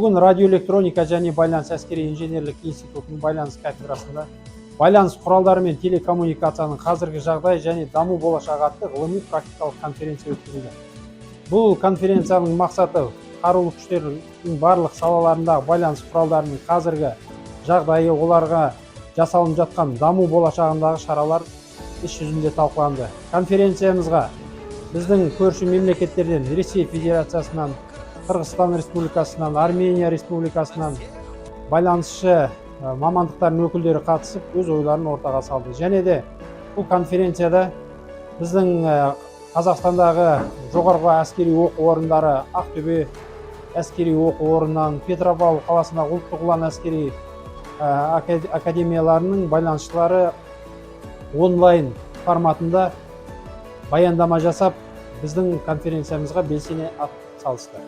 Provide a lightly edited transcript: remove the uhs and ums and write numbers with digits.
Бүгін радиоэлектроника және байланыс әскери инженерлік институтының байланыс кафедрасында байланыс құралдары мен телекоммуникацияның қазіргі жағдай және даму болашағы атты ғылыми практикалық конференция өткізілді. Бұл конференцияның мақсаты қарулы күштердің барлық салаларындағы байланыс құралдарының қазіргі жағдайы, оларға жасалынып жатқан даму болашағындағы шаралар іс жүзінде талқыланды. Конференциямызға біздің көрші мемлекеттерден Ресей Федерациясынан, Қырғызстан Республикасынан, Армения Республикасынан байланысшы мамандықтардың өкілдері қатысып, өз ойларын ортаға салды. Және де бұл конференцияда біздің Қазақстандағы жоғарғы әскери оқу орындары, Ақтөбе әскери оқу орнынан, Петропавл қаласындағы ұлттық ұлан әскери академияларының байланысшылары онлайн форматында баяндама жасап, біздің конференциямызға белсене атсалысты.